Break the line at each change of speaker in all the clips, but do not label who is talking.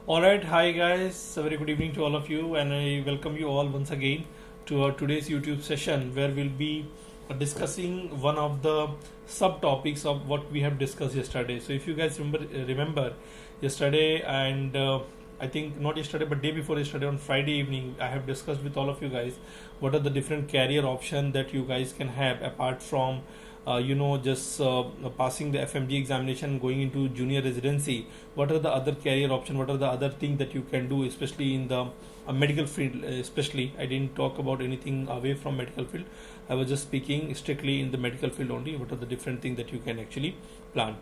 Alright, hi guys, a very good evening to all of you, and I welcome you all once again to our today's YouTube session where we'll be discussing one of the subtopics of what we have discussed yesterday. So, if you guys remember yesterday, and I think not yesterday but day before yesterday on Friday evening, I have discussed with all of you guys what are the different career options that you guys can have apart from just passing the FMGE examination, going into junior residency. What are the other career options? What are the other things that you can do, especially in the medical field? Especially, I didn't talk about anything away from medical field. I was just speaking strictly in the medical field only. What are the different things that you can actually plan?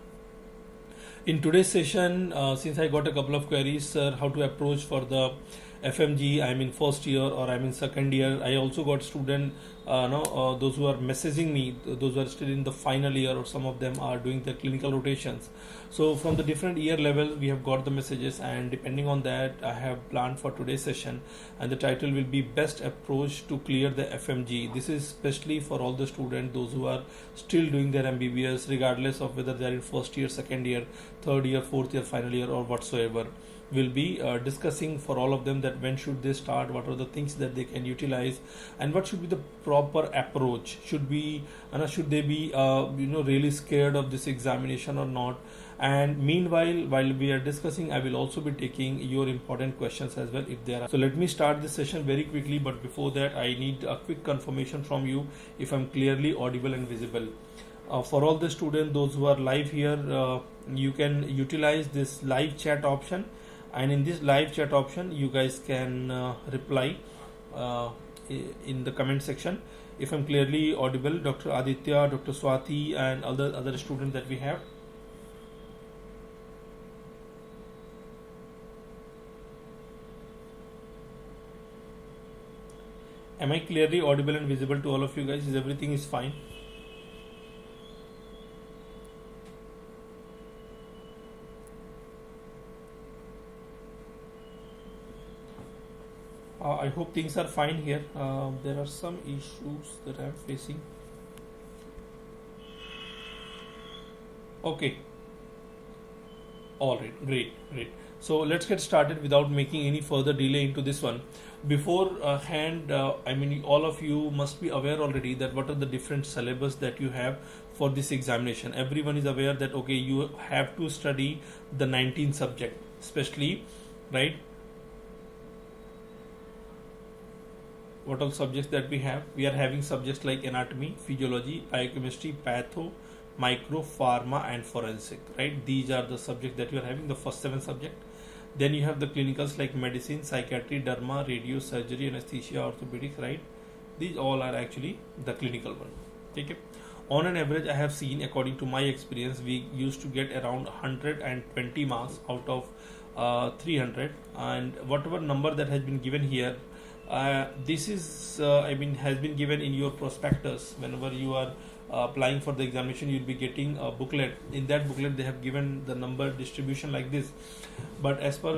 In today's session, since I got a couple of queries, sir, how to approach for the FMG, I'm in first year or I'm in second year. I also got student, those who are messaging me, those who are still in the final year, or some of them are doing the clinical rotations. So from the different year levels, we have got the messages, and depending on that, I have planned for today's session, and the title will be Best Approach to Clear the FMG. This is especially for all the students, those who are still doing their MBBS, regardless of whether they are in first year, second year, third year, fourth year, final year, or whatsoever. We'll be discussing for all of them that when should they start, what are the things that they can utilize, and what should be the proper approach. Should they be really scared of this examination or not? And meanwhile, while we are discussing, I will also be taking your important questions as well if there are. So let me start this session very quickly, but before that I need a quick confirmation from you if I'm clearly audible and visible. For all the students, those who are live here, you can utilize this live chat option, and in this live chat option you guys can reply in the comment section if I'm clearly audible. Dr. Aditya, Dr. Swati, and other students that we have. Am I clearly audible and visible to all of you guys? Is everything is fine? I hope things are fine here. There are some issues that I'm facing. Okay. All right. Great. So let's get started without making any further delay into this one. Beforehand, all of you must be aware already that what are the different syllabus that you have for this examination. Everyone is aware that okay, you have to study the 19 subject, especially, right? What all subjects that we have? We are having subjects like anatomy, physiology, biochemistry, patho, micro, pharma, and forensic, right? These are the subjects that you are having, the first 7 subjects. Then you have the clinicals like medicine, psychiatry, derma, radio, surgery, anesthesia, orthopedics, right? These all are actually the clinical one. Okay. On an average, I have seen, according to my experience, we used to get around 120 marks out of 300, and whatever number that has been given here, this is has been given in your prospectus. Whenever you are applying for the examination, you'll be getting a booklet. In that booklet, they have given the number distribution like this. But as per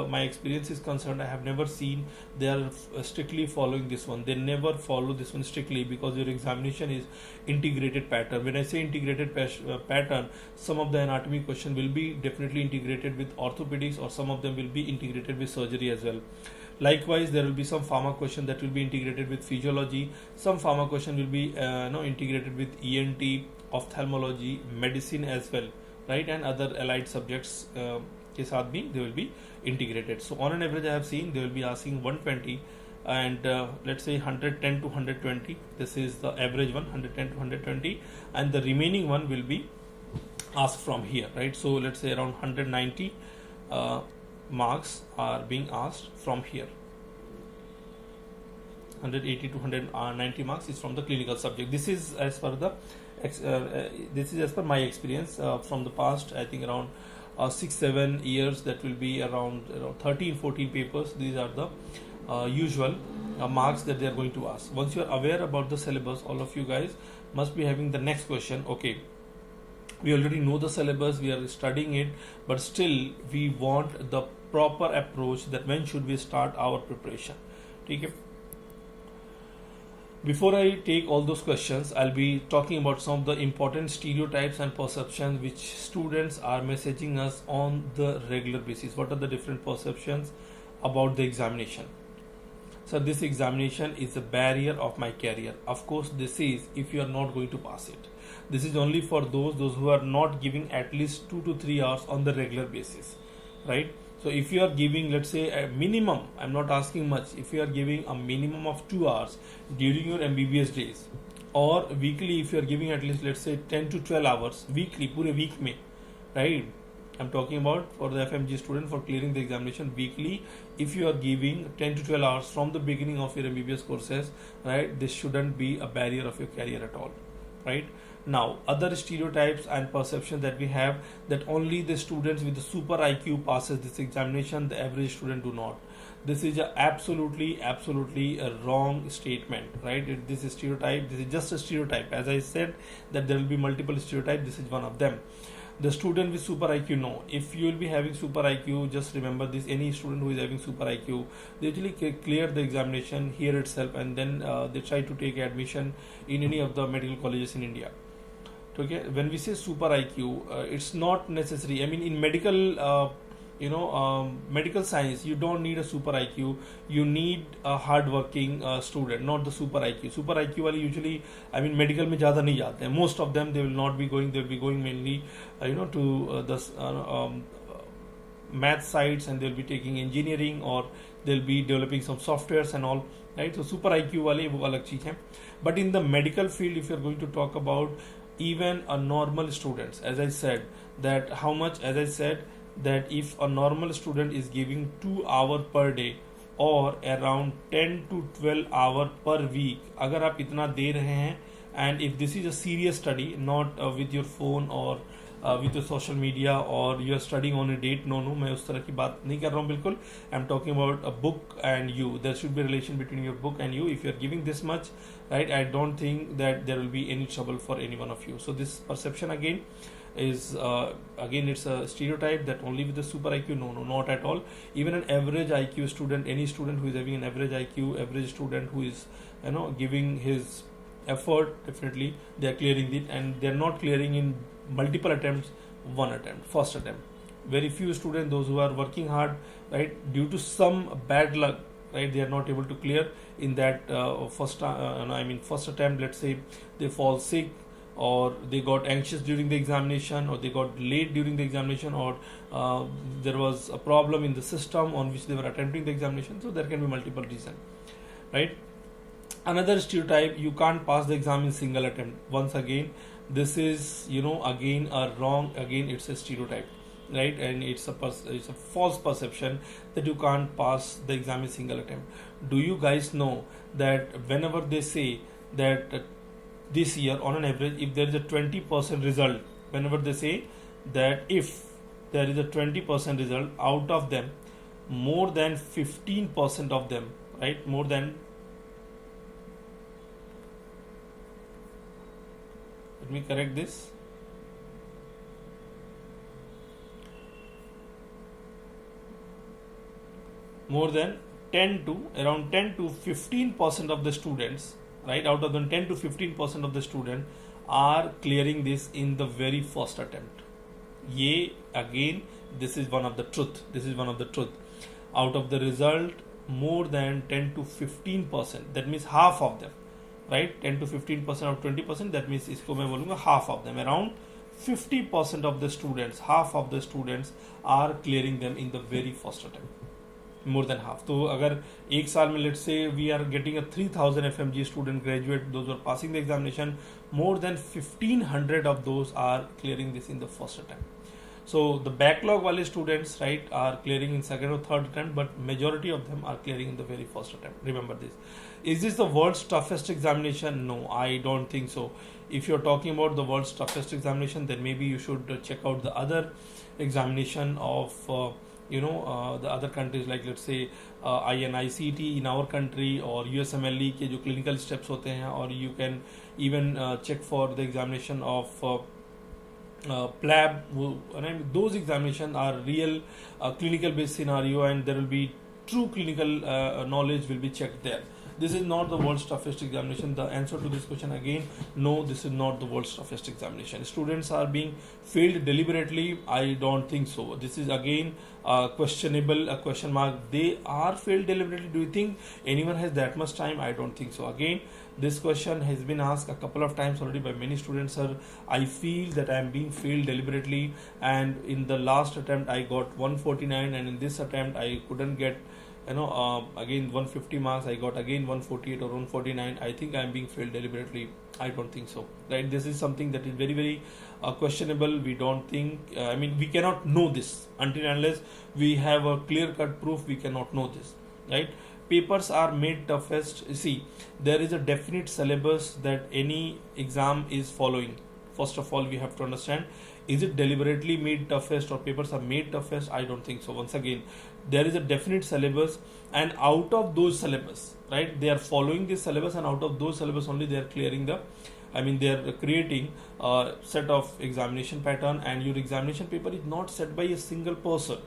my experience is concerned, I have never seen they are strictly following this one. They never follow this one strictly, because your examination is integrated pattern. When I say integrated pattern, some of the anatomy question will be definitely integrated with orthopedics, or some of them will be integrated with surgery as well. Likewise, there will be some pharma question that will be integrated with physiology. Some pharma question will be integrated with ENT, ophthalmology, medicine as well, right? And other allied subjects के साथ भी they will be integrated. So on an average, I have seen they will be asking 120 and let's say 110 to 120. This is the average one, 110 to 120, and the remaining one will be asked from here, right? So let's say around 190 marks are being asked from here. 180 to 190 marks is from the clinical subject. This is as per the this is as per my experience from the past. I think around 6-7 years, that will be around 13-14 papers. These are the usual marks that they are going to ask. Once you are aware about the syllabus, all of you guys must be having the next question. Okay, we already know the syllabus, we are studying it, but still we want the proper approach, that when should we start our preparation. Okay. Before I take all those questions, I'll be talking about some of the important stereotypes and perceptions which students are messaging us on the regular basis. What are the different perceptions about the examination? So this examination is a barrier of my career. Of course, this is if you are not going to pass it. This is only for those who are not giving at least 2 to 3 hours on the regular basis, right? So if you are giving, let's say, a minimum, I'm not asking much, if you are giving a minimum of 2 hours during your MBBS days, or weekly if you are giving at least, let's say, 10 to 12 hours weekly, पूरे week में, right? I'm talking about for the FMG student for clearing the examination weekly. If you are giving 10 to 12 hours from the beginning of your MBBS courses, right, this shouldn't be a barrier of your career at all, right? Now, other stereotypes and perceptions that we have, that only the students with the super IQ passes this examination, the average student do not. This is a absolutely a wrong statement, right? This is stereotype. This is just a stereotype. As I said, that there will be multiple stereotypes. This is one of them. The student with super IQ, no. If you will be having super IQ, just remember this: any student who is having super IQ, they usually clear the examination here itself, and then they try to take admission in any of the medical colleges in India. Okay, when we say super IQ, it's not necessary. I mean, in medical, medical science, you don't need a super IQ. You need a hard-working student, not the super IQ. Super IQ wale usually, I mean, medical में ज़्यादा नहीं जाते हैं. Most of them, they will not be going. They will be going mainly, to the math sides, and they will be taking engineering, or they'll be developing some softwares and all. Right? So super IQ वाले वो अलग चीज़ है. But in the medical field, if you're going to talk about even a normal students, as I said, that how much, as I said, that if a normal student is giving 2 hours per day or around 10 to 12 hours per week, अगर आप इतना दे रहे हैं, and if this is a serious study, not with your phone or with your social media, or you are studying on a date, no, मैं उस तरह की बात नहीं कर रहा हूँ बिल्कुल. I'm talking about a book and you. There should be a relation between your book and you. If you are giving this much, right, I don't think that there will be any trouble for any one of you. So this perception again is again, it's a stereotype that only with the super IQ. No, not at all. Even an average IQ student, any student who is having an average IQ, average student who is giving his effort, definitely they are clearing it, and they are not clearing in multiple attempts, one attempt, first attempt. Very few students, those who are working hard, right, due to some bad luck, right, they are not able to clear in that first attempt. Let's say they fall sick, or they got anxious during the examination, or they got late during the examination, or there was a problem in the system on which they were attempting the examination. So there can be multiple reasons, right? Another stereotype: you can't pass the exam in single attempt. Once again, this is again a wrong. Again, it's a stereotype, right? And it's a false perception that you can't pass the exam in single attempt. Do you guys know that whenever they say that this year on an average, if there is a 20% result, whenever they say that if there is a 20% result, out of them more than 15% of them, right, more than, let me correct this, more than 10 to 15% of the students, right, out of the 10 to 15% of the student are clearing this in the very first attempt. Ye, again, this is one of the truth. Out of the result, more than 10 to 15%, that means half of them, right? 10 to 15% of 20%, that means isko main bolunga half of them, around 50% of the students, half of the students are clearing them in the very first attempt. More than half. तो अगर एक साल में let's say we are getting a 3000 FMG student graduate, those who are passing the examination, more than 1500 of those are clearing this in the first attempt. So the backlog wale students, right, are clearing in second or third attempt, but majority of them are clearing in the very first attempt. Remember this. Is this the world's toughest examination? No, I don't think so. If you're talking about the world's toughest examination, then maybe you should check out the other examination of the other countries, like let's say INICT in our country, or USMLE के जो clinical steps होते हैं, or you can even check for the examination of PLAB. Those examinations are real clinical based scenario, and there will be true clinical knowledge will be checked there. this is not the world's toughest examination. The answer to this question again, no, this is not the world's toughest examination. Students are being failed deliberately, I don't think so. This is again questionable, a question mark. They are failed deliberately. Do you think anyone has that much time? I don't think so. Again, this question has been asked a couple of times already by many students. Sir, I feel that I am being failed deliberately, and in the last attempt I got 149, and in this attempt I couldn't get again 150 marks. I got again 148 or 149. I think I am being failed deliberately. I don't think so. Right? This is something that is very, very questionable. We don't think. We cannot know this until and unless we have a clear-cut proof. We cannot know this. Right? Papers are made toughest. See, there is a definite syllabus that any exam is following. First of all, we have to understand, is it deliberately made toughest or papers are made toughest? I don't think so. Once again, there is a definite syllabus, and out of those syllabus, right, they are following this syllabus, and out of those syllabus only they are clearing they are creating a set of examination pattern, and your examination paper is not set by a single person.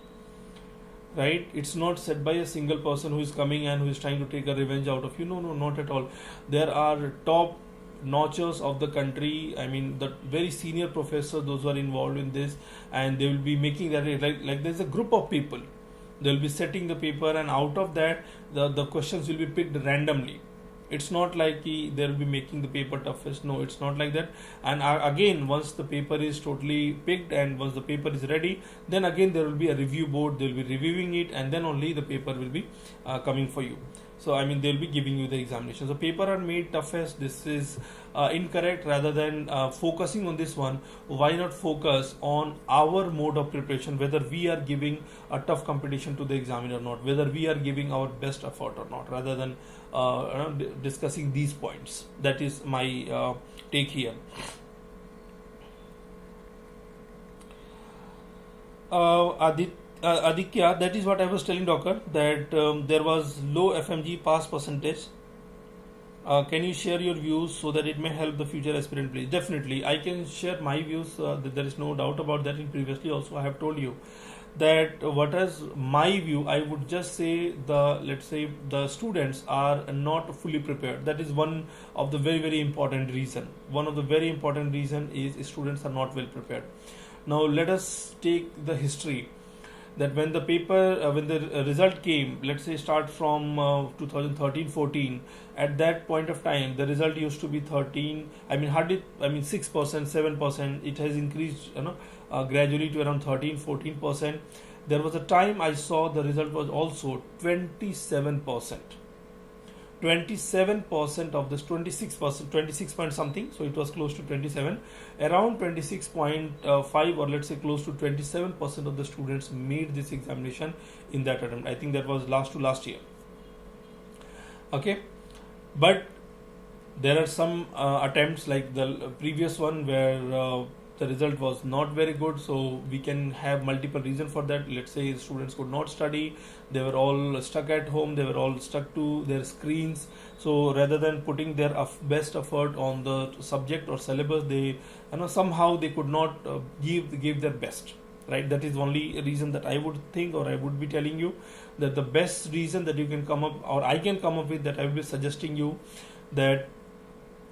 Right, it's not set by a single person who is coming and who is trying to take a revenge out of you. No, not at all. There are top notchers of the country. The very senior professors, those who are involved in this, and they will be making that like there's a group of people. They'll be setting the paper, and out of that, the questions will be picked randomly. It's not like they'll be making the paper toughest. No, it's not like that. And again, once the paper is totally picked and once the paper is ready, then again there will be a review board. They'll be reviewing it, and then only the paper will be coming for you. So they'll be giving you the examination. So paper are made toughest. This is incorrect. Rather than focusing on this one, why not focus on our mode of preparation, whether we are giving a tough competition to the examiner or not, whether we are giving our best effort or not, rather than discussing these points. That is my take here. Aditya, that is what I was telling Doctor, that there was low FMGE pass percentage. Can you share your views so that it may help the future aspirant, please? Definitely, I can share my views. There is no doubt about that. In previously also I have told you that what is my view. I would just say the students are not fully prepared. That is one of the very, very important reason. One of the very important reason is students are not well prepared. Now let us take the history. That when the paper, when the result came, let's say start from 2013-14, at that point of time, the result used to be 6%, 7%. It has increased, gradually to around 13-14%. There was a time I saw the result was also 27%. 27% of this 26%, 26 point something, so it was close to 27, around 26.5 or let's say close to 27% of the students made this examination in that attempt. I think that was last year. Okay, but there are some attempts like the previous one where the result was not very good, so we can have multiple reasons for that. Let's say students could not study, they were all stuck at home, they were all stuck to their screens. So rather than putting their best effort on the subject or syllabus, they somehow they could not give their best. Right, that is only a reason that I would think, or I would be telling you that the best reason that you can come up, or I can come up with, that I will be suggesting you that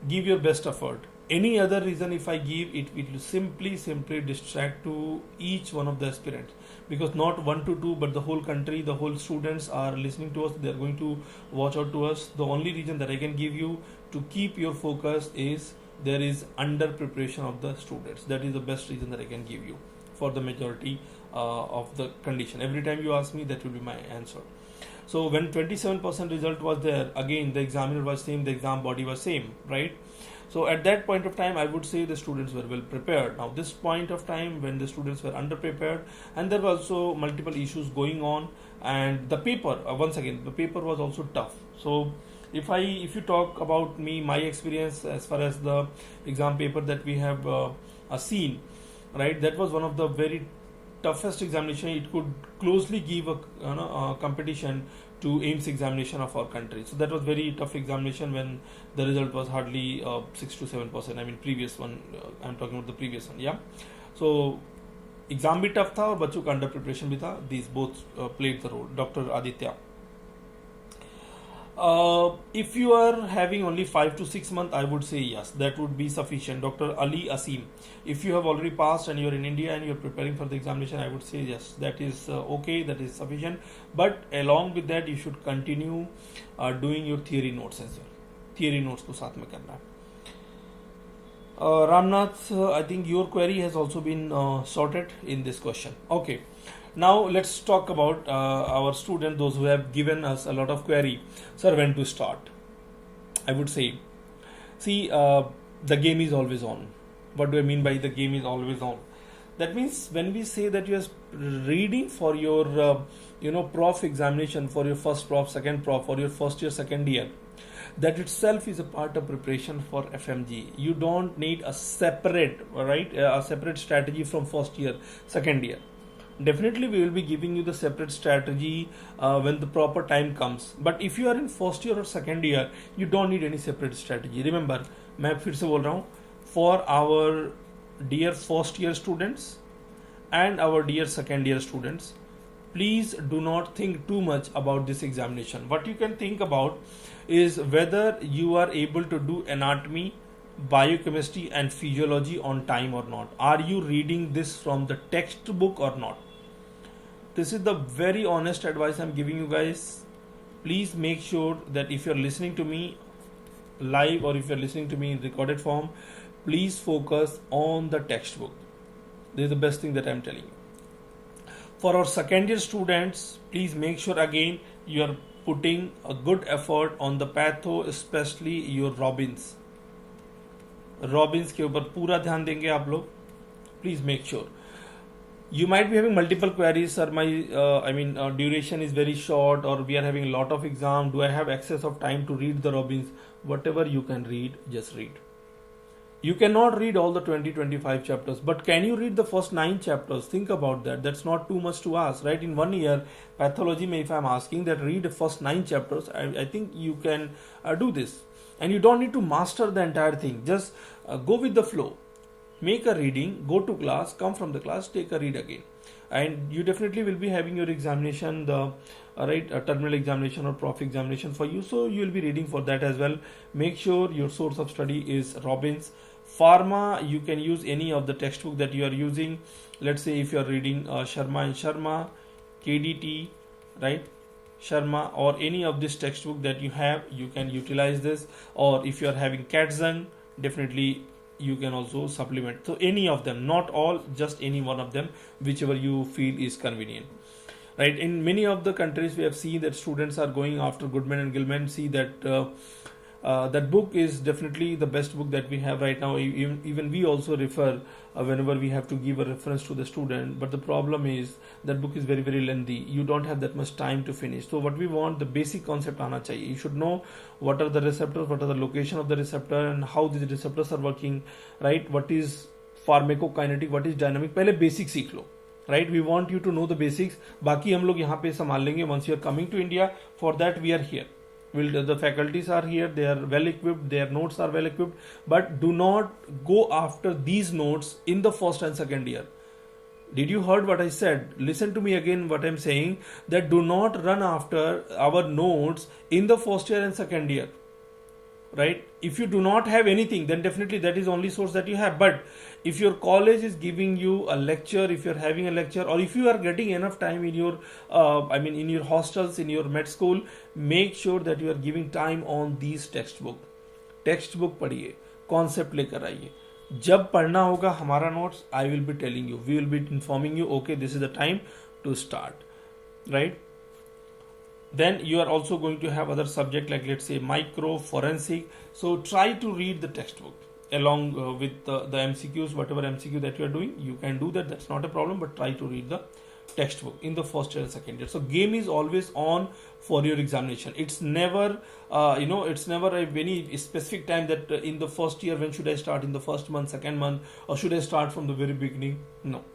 give your best effort. Any other reason if I give it, it will simply distract to each one of the aspirants, because not 1 to 2 but the whole country, the whole students are listening to us, they are going to watch out to us. The only reason that I can give you to keep your focus is there is under preparation of the students. That is the best reason that I can give you for the majority of the condition. Every time you ask me, that will be my answer. So when 27% result was there, again the examiner was same, the exam body was same, right? So at that point of time, I would say the students were well prepared. Now this point of time when the students were underprepared, and there were also multiple issues going on, and the paper, once again, the paper was also tough. So if you talk about me, my experience as far as the exam paper that we have seen, right, that was one of the very toughest examination. It could closely give a competition to AIMS examination of our country. So that was very tough examination when the result was hardly 6 to 7%. Previous one, I'm talking about the previous one. Yeah. So exam भी tough था और बच्चों का under preparation भी था. These both played the role. Dr. Aditya. If you are having only 5 to 6 months, I would say yes, that would be sufficient. Dr. Ali Asim, if you have already passed and you are in India and you are preparing for the examination, I would say yes, that is okay, that is sufficient. But along with that, you should continue doing your theory notes as well. Theory notes को साथ में करना है. Ramnath, I think your query has also been sorted in this question. Okay. Now let's talk about our students, those who have given us a lot of query. Sir, when to start? I would say, see, the game is always on. What do I mean by the game is always on? That means when we say that you are reading for your, prof examination, for your first prof, second prof, for your first year, second year, that itself is a part of preparation for FMGE. You don't need a separate, a separate strategy from first year, second year. Definitely we will be giving you the separate strategy when the proper time comes. But if you are in first year or second year, you don't need any separate strategy. Remember, मैं फिर से बोल रहा हूँ, for our dear first year students and our dear second year students, please do not think too much about this examination. What you can think about is whether you are able to do anatomy, biochemistry and physiology on time or not. Are you reading this from the textbook or not? This is the very honest advice I'm giving you guys. Please make sure that if you're listening to me live or if you're listening to me in recorded form, please focus on the textbook. This is the best thing that I'm telling you. For our second year students, please make sure again you are putting a good effort on the patho, especially your Robbins. Robbins के ऊपर पूरा ध्यान देंगे आप लोग. Please make sure. You might be having multiple queries, sir. My duration is very short, or we are having a lot of exam. Do I have access of time to read the Robbins? Whatever you can read, just read. You cannot read all the 20-25 chapters, but can you read the first 9 chapters? Think about that. That's not too much to ask, right? In 1 year, pathology, if I'm asking that read the first 9 chapters, I think you can do this. And you don't need to master the entire thing. Just go with the flow. Make a reading, go to class, come from the class, take a read again. And you definitely will be having your examination, the terminal examination or prof examination for you. So you will be reading for that as well. Make sure your source of study is Robbins. Pharma, you can use any of the textbook that you are using. Let's say if you are reading Sharma and Sharma, KDT, right? Sharma, or any of this textbook that you have, you can utilize this. Or if you are having Katzung, definitely you can also supplement. So any of them, not all, just any one of them, whichever you feel is convenient. Right? In many of the countries, we have seen that students are going after Goodman and Gilman. See that that book is definitely the best book that we have right now. Even we also refer whenever we have to give a reference to the student. But the problem is that book is very, very lengthy. You don't have that much time to finish. So what we want, the basic concept aana chahiye. You should know what are the receptors, what are the location of the receptor, and how these receptors are working. Right? What is pharmacokinetic, what is dynamic. पहले basic सीख लो. Right? We want you to know the basics. बाकी हम लोग यहाँ पे संभाल लेंगे. Once you are coming to India, for that we are here. The faculties are here, they are well equipped, their notes are well equipped, but do not go after these notes in the first and second year. Did you heard what I said? Listen to me again what I'm saying, that do not run after our notes in the first year and second year. Right? If you do not have anything, then definitely that is only source that you have. But if your college is giving you a lecture, if you're having a lecture, or if you are getting enough time in your in your hostels, in your med school, make sure that you are giving time on these textbook पढ़िए, concept लेकर आइए. जब पढ़ना होगा हमारा notes, I will be telling you, we will be informing you, okay, this is the time to start. Right? Then you are also going to have other subject like, let's say, micro, forensic. So try to read the textbook along with the MCQs, whatever MCQ that you are doing, you can do that. That's not a problem, but try to read the textbook in the first year and second year. So game is always on for your examination. It's never, it's never a very specific time that in the first year, when should I start, in the first month, second month, or should I start from the very beginning? No.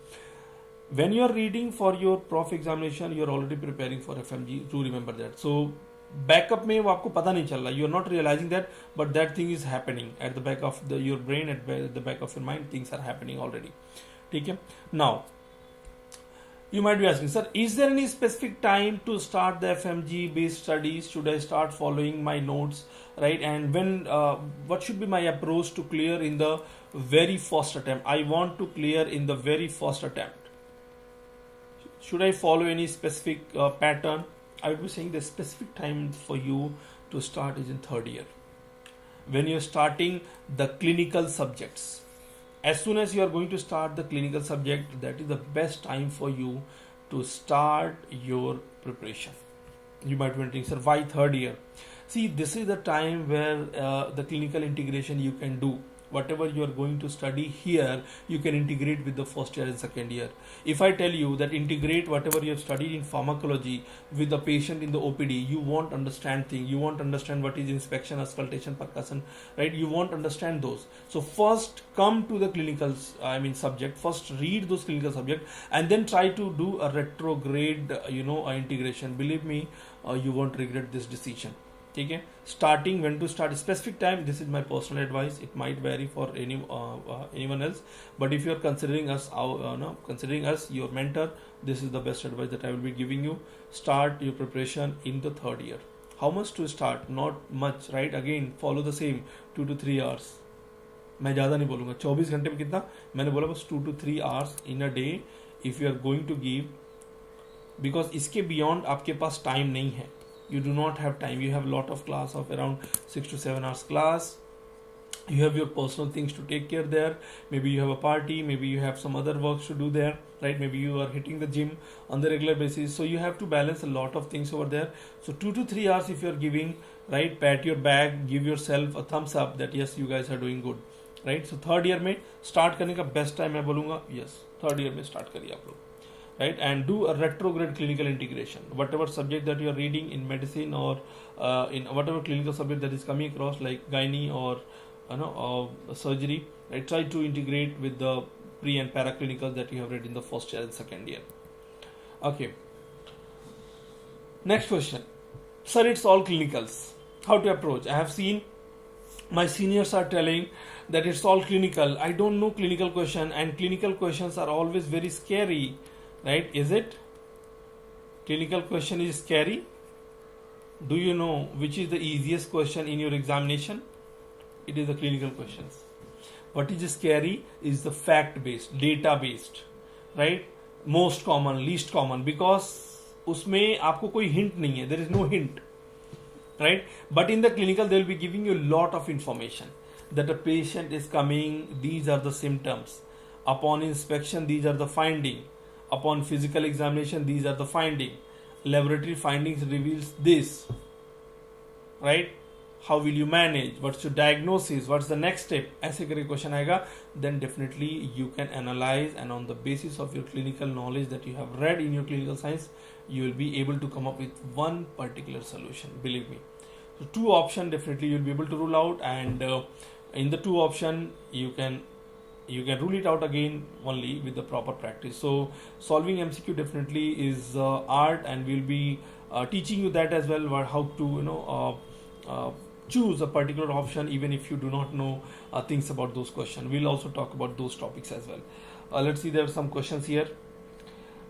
When you are reading for your prof examination, you are already preparing for FMG. Do remember that. So backup में वो आपको पता नहीं चल रहा. You are not realizing that, but that thing is happening at the back of your brain, at the back of your mind. Things are happening already. ठीक है. Now, You might be asking, sir, is there any specific time to start the FMG based studies? Should I start following my notes, right? And when, what should be my approach to clear in the very first attempt? I want to clear in the very first attempt. Should I follow any specific pattern? I would be saying the specific time for you to start is in third year. When you're starting the clinical subjects. As soon as you are going to start the clinical subject, that is the best time for you to start your preparation. You might be wondering, sir, why third year? See, this is the time where the clinical integration you can do. Whatever you are going to study here, you can integrate with the first year and second year. If I tell you that integrate whatever you have studied in pharmacology with the patient in the OPD, you won't understand things. You won't understand what is inspection, auscultation, percussion, right? You won't understand those. So first come to the clinical, subject. First read those clinical subject and then try to do a retrograde, integration. Believe me, you won't regret this decision. Okay, starting when to start specific time, this is my personal advice. It might vary for anyone else, but if you are considering us your mentor, this is the best advice that I will be giving you. Start your preparation in the third year. How much to start? Not much, right? Again, follow the same 2 to 3 hours. मैं ज़्यादा नहीं बोलूँगा 24 घंटे में कितना मैंने बोला बस 2 to 3 hours in a day if you are going to give, because इसके beyond आपके पास time नहीं है. You do not have time. You have a lot of class of around 6 to 7 hours class. You have your personal things to take care there. Maybe you have a party. Maybe you have some other works to do there, right? Maybe you are hitting the gym on the regular basis. So you have to balance a lot of things over there. So 2 to 3 hours if you are giving, right? Pat your back, give yourself a thumbs up that yes, you guys are doing good, right? So third year में start करने का best time मैं बोलूँगा yes, third year में start करिए आप लोग. Right, and do a retrograde clinical integration. Whatever subject that you are reading in medicine or in whatever clinical subject that is coming across, like gynae or surgery, right, try to integrate with the pre and paraclinical that you have read in the first year and second year. Okay. Next question, sir. It's all clinicals. How to approach? I have seen my seniors are telling that it's all clinical. I don't know clinical question, and clinical questions are always very scary. Right? Is it? Clinical question is scary. Do you know which is the easiest question in your examination? It is the clinical questions. What is scary is the fact-based, data-based, right? Most common, least common, because उसमें आपको कोई hint नहीं है. There is no hint, right? But in the clinical, they will be giving you a lot of information that the patient is coming. These are the symptoms. Upon inspection, these are the findings. Upon physical examination, these are the findings. Laboratory findings reveals this, right? How will you manage? What's your diagnosis? What's the next step? ऐसे करके question आएगा. Then definitely you can analyze, and on the basis of your clinical knowledge that you have read in your clinical science, you will be able to come up with one particular solution. Believe me. So 2 options definitely you'll be able to rule out, and in the 2 options you can rule it out again only with the proper practice. So solving MCQ definitely is art, and we'll be teaching you that as well, how to choose a particular option even if you do not know things about those questions. We'll also talk about those topics as well. Let's see, there are some questions here.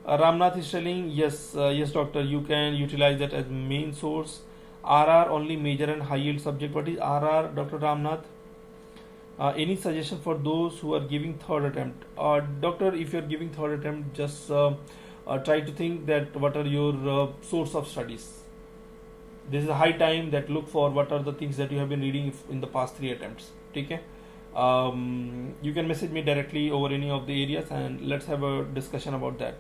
Ramnath is telling, yes doctor, you can utilize that as main source. RR only major and high yield subject. What is RR, Dr. Ramnath? Any suggestion for those who are giving third attempt? Doctor, if you are giving third attempt, just try to think that what are your source of studies. This is a high time that look for what are the things that you have been reading in the past 3 attempts. Okay? You can message me directly over any of the areas, and let's have a discussion about that.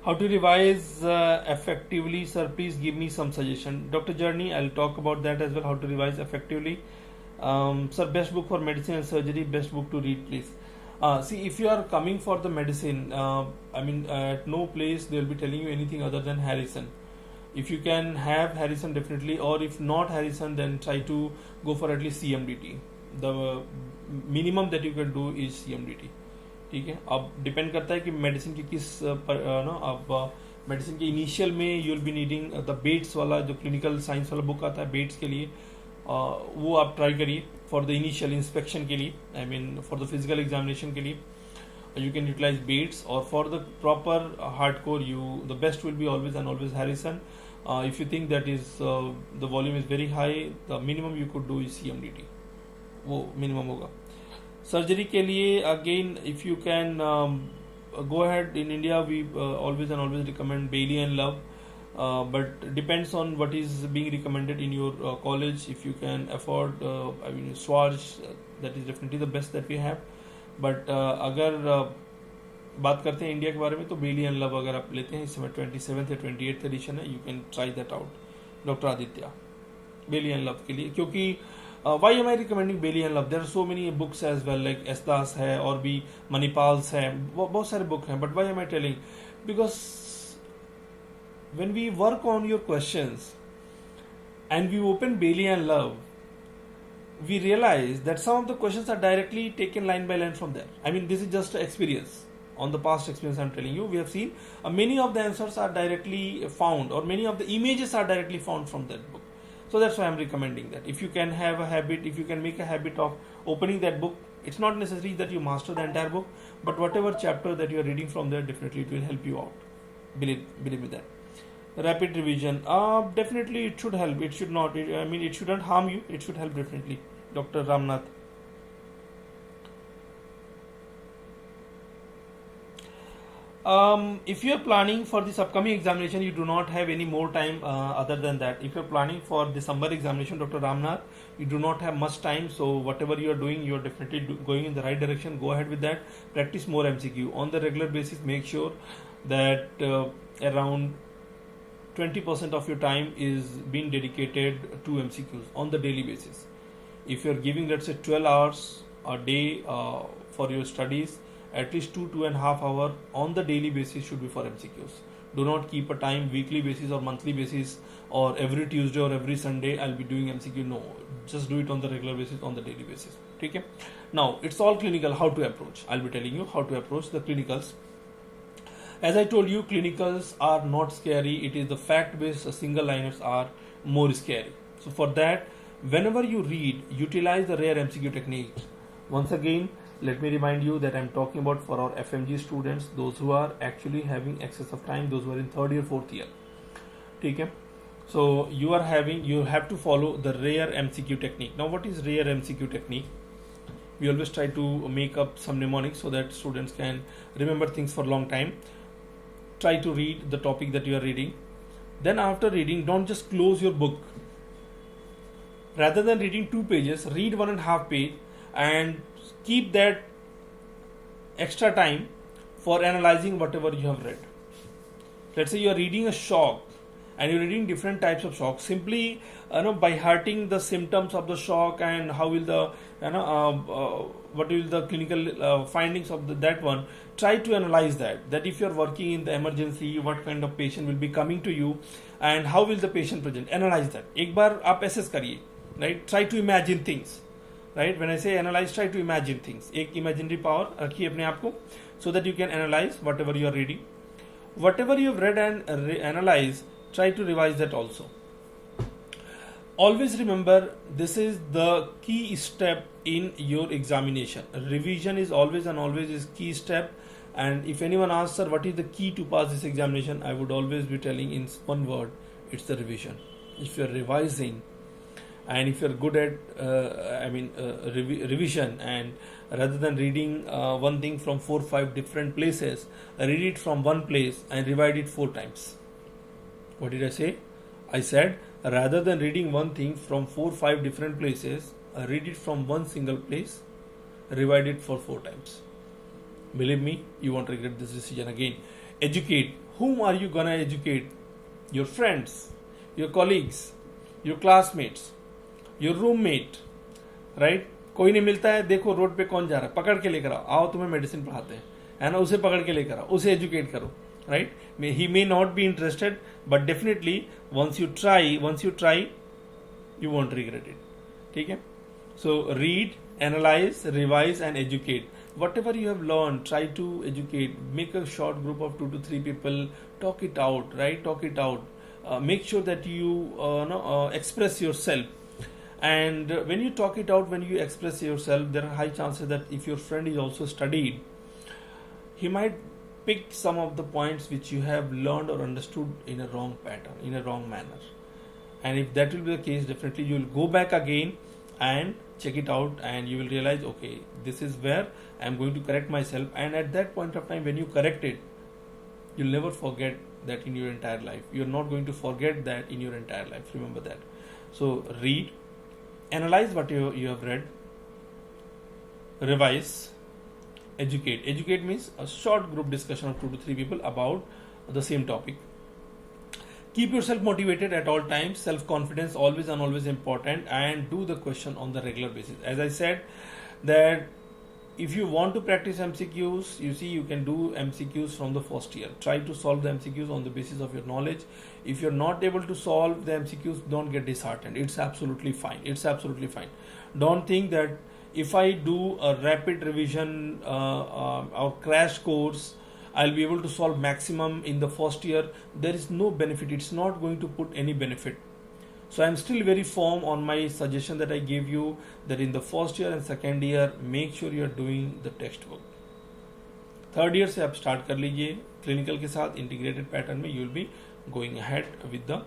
How to revise effectively, sir? Please give me some suggestion. Dr. Journey, I'll talk about that as well. How to revise effectively. Sir, best book for medicine and surgery, best book to read, please. See, if you are coming for the medicine, at no place they will be telling you anything other than Harrison. If you can have Harrison, definitely, or if not Harrison, then try to go for at least CMDT. The minimum that you can do is CMDT. ठीक है, अब depend करता है कि medicine की किस अब medicine के इनिशियल में you will be needing the bets वाला जो क्लिनिकल साइंस वाला बुक आता है बेट्स के लिए, वो आप ट्राई करिए फॉर द इनिशियल इंस्पेक्शन के लिए, फॉर द फिजिकल एग्जामिनेशन के लिए. you can utilize Bates, or for the proper hardcore, the best will be always and always Harrison. If you think that is the volume is very high, the minimum you could do is CMDT, वो minimum होगा. Surgery के लिए again, if you can go ahead. In India we always and always recommend Bailey and Love, but depends on what is being recommended in your college. If you can afford Swaraj, that is definitely the best that we have. But अगर बात करते हैं India के बारे में, तो बेली and love अगर आप लेते हैं, इस समय 27th या 28th एडिशन है, you can try that out. Doctor Aditya, Bailey and Love के लिए, क्योंकि why am I recommending Bailey and Love, there are so many books as well, like S Das है और भी मणिपाल्स है, बहुत सारे बुक हैं. But why am I telling, because when we work on your questions and we open Bailey and Love, we realize that some of the questions are directly taken line by line from there. I mean, this is just experience. On the past experience I'm telling you, we have seen many of the answers are directly found, or many of the images are directly found from that book. So that's why I'm recommending that. If you can have a habit, if you can make a habit of opening that book, it's not necessary that you master the entire book, but whatever chapter that you are reading from there, definitely it will help you out. Believe me that. Rapid revision, definitely it should help. It should not. It shouldn't harm you. It should help definitely. Dr. Ramnath. If you are planning for this upcoming examination, you do not have any more time other than that. If you are planning for December examination, Dr. Ramnath, you do not have much time. So whatever you are doing, you are definitely going in the right direction. Go ahead with that. Practice more MCQ on the regular basis. Make sure that around 20% of your time is being dedicated to MCQs on the daily basis. If you are giving, let's say, 12 hours a day for your studies, at least 2.5 hours on the daily basis should be for MCQs. Do not keep a time weekly basis or monthly basis, or every Tuesday or every Sunday I'll be doing MCQ. No, just do it on the regular basis, on the daily basis. Okay? Now it's all clinical. How to approach? I'll be telling you how to approach the clinicals. As I told you, clinicals are not scary. It is the fact-based single liners are more scary. So for that, whenever you read, utilize the rare MCQ technique. Once again, let me remind you that I'm talking about for our FMG students, those who are actually having excess of time, those who are in 3rd year, 4th year. Okay? So you have to follow the rare MCQ technique. Now what is rare MCQ technique? We always try to make up some mnemonics so that students can remember things for a long time. Try to read the topic that you are reading. Then after reading, don't just close your book. Rather than reading 2 pages, read 1.5 page and keep that extra time for analyzing whatever you have read. Let's say you are reading a shock and you're reading different types of shock. Simply, by hurting the symptoms of the shock and how will the, what will the clinical findings of that one. Try to analyze that. That if you are working in the emergency, what kind of patient will be coming to you and how will the patient present. Analyze that. एक बार आप assess करिए, right? Try to imagine things, right? When I say analyze, try to imagine things. एक imaginary power रखिए अपने आप को, so that you can analyze whatever you are reading. Whatever you have read and analyze, try to revise that also. Always remember, this is the key step in your examination. Revision is always and always is key step. And if anyone asks, sir, what is the key to pass this examination? I would always be telling in one word, it's the revision. If you're revising and if you're good at revision, and rather than reading one thing from 4 or 5 different places, read it from one place and revise it 4 times. What did I say? I said rather than reading one thing from 4 or 5 different places, read it from one single place, revise it for 4 times. Believe me, you won't regret this decision again. Educate. Whom are you gonna educate? Your friends, your colleagues, your classmates, your roommate, right? कोई नहीं मिलता है, देखो road पे कौन जा रहा है, पकड़ के लेकर आओ तुम्हें मेडिसिन पढ़ाते हैं, है ना, उसे पकड़ के लेकर आओ, उसे एजुकेट करो, right? He may not be interested, but definitely once you try, you won't regret it. ठीक है? So read, analyze, revise and educate. Whatever you have learned, try to educate. Make a short group of 2 to 3 people. Talk it out, right? Talk it out. Make sure that you express yourself. And when you express yourself, there are high chances that if your friend is also studied, he might pick some of the points which you have learned or understood in a wrong pattern, in a wrong manner. And if that will be the case, definitely you will go back again and check it out, and you will realize, okay, this is where I am going to correct myself. And at that point of time, when you correct it, you'll never forget that in your entire life. You're not going to forget that in your entire life. Remember that. So read, analyze what you have read, revise, educate. Educate means a short group discussion of 2 to 3 people about the same topic. Keep yourself motivated at all times. Self-confidence always and always important, and do the question on the regular basis. As I said, that if you want to practice MCQs, you see, you can do MCQs from the first year. Try to solve the MCQs on the basis of your knowledge. If you're not able to solve the MCQs, don't get disheartened. It's absolutely fine. It's absolutely fine. Don't think that if I do a rapid revision or crash course, I'll be able to solve maximum in the first year. There is no benefit. It's not going to put any benefit. So I'm still very firm on my suggestion that I gave you, that in the first year and second year, make sure you are doing the textbook. Third year से आप start कर लीजिए clinical के साथ integrated pattern में, you will be going ahead with the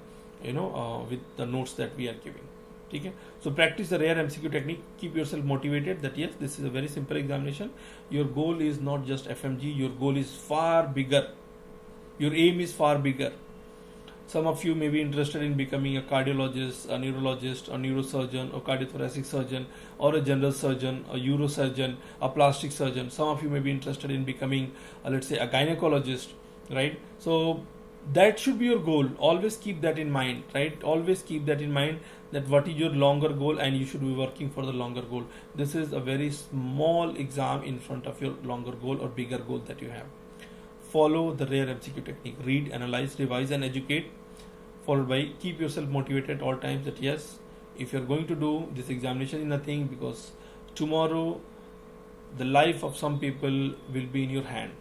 with the notes that we are giving. ठीक है? So practice the rare MCQ technique. Keep yourself motivated that yes, this is a very simple examination. Your goal is not just FMG. Your goal is far bigger. Your aim is far bigger. Some of you may be interested in becoming a cardiologist, a neurologist, a neurosurgeon, or cardiothoracic surgeon, or a general surgeon, a neurosurgeon, a plastic surgeon. Some of you may be interested in becoming, let's say, a gynecologist, right? So that should be your goal. Always keep that in mind, right? Always keep that in mind, that what is your longer goal, and you should be working for the longer goal. This is a very small exam in front of your longer goal or bigger goal that you have. Follow the rare MCQ technique. Read, analyze, revise, and educate. Followed by keep yourself motivated at all times, that yes, if you're going to do this examination is nothing, because tomorrow the life of some people will be in your hand.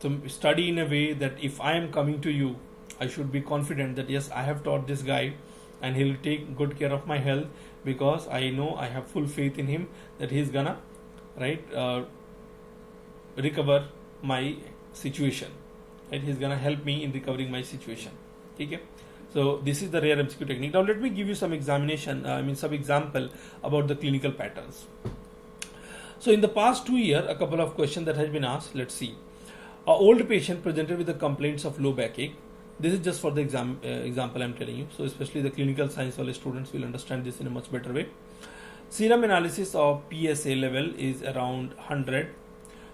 So study in a way that if I am coming to you, I should be confident that yes, I have taught this guy and he'll take good care of my health, because I know, I have full faith in him that he's gonna recover my situation, right? He's gonna help me in recovering my situation. Okay? So this is the rare MCQ technique. Now let me give you some some example about the clinical patterns. So in the past 2 years, a couple of questions that has been asked. Let's see. An old patient presented with the complaints of low backache. This is just for the example I'm telling you. So especially the clinical science students will understand this in a much better way. Serum analysis of PSA level is around 100.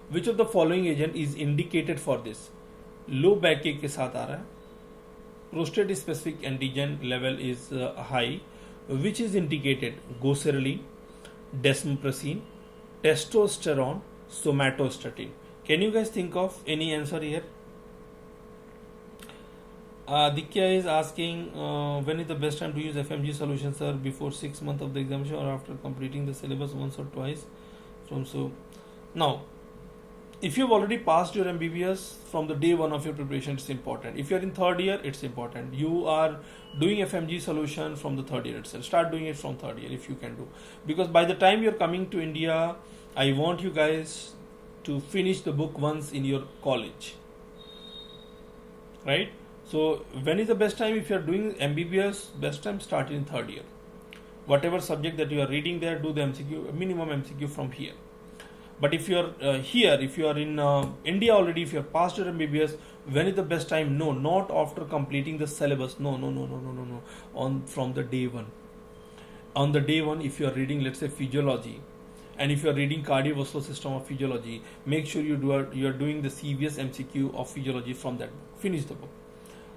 Which of the following agent is indicated for this? Low backache के साथ आ रहा है. Prostate specific antigen level is high. Which is indicated? Goserelin, desmopressin, testosterone, somatostatin. Can you guys think of any answer here? Dikya is asking, when is the best time to use FMG solution, sir? Before 6 months of the examination or after completing the syllabus once or twice? Now, if you've already passed your MBBS from the day one of your preparation, it's important. If you're in third year, it's important. You are doing FMG solution from the third year itself. Start doing it from third year if you can do. Because by the time you're coming to India, I want you guys to finish the book once in your college. Right? So when is the best time? If you're doing MBBS, best time start in third year. Whatever subject that you are reading there, do the MCQ, minimum MCQ from here. But if you're here, if you are in India already, if you're past your MBBS, when is the best time? No, not after completing the syllabus. No. From the day one. On the day one, if you are reading, let's say, physiology, and if you are reading cardiovascular system of physiology, make sure you are doing the CVS MCQ of physiology from that book. Finish the book.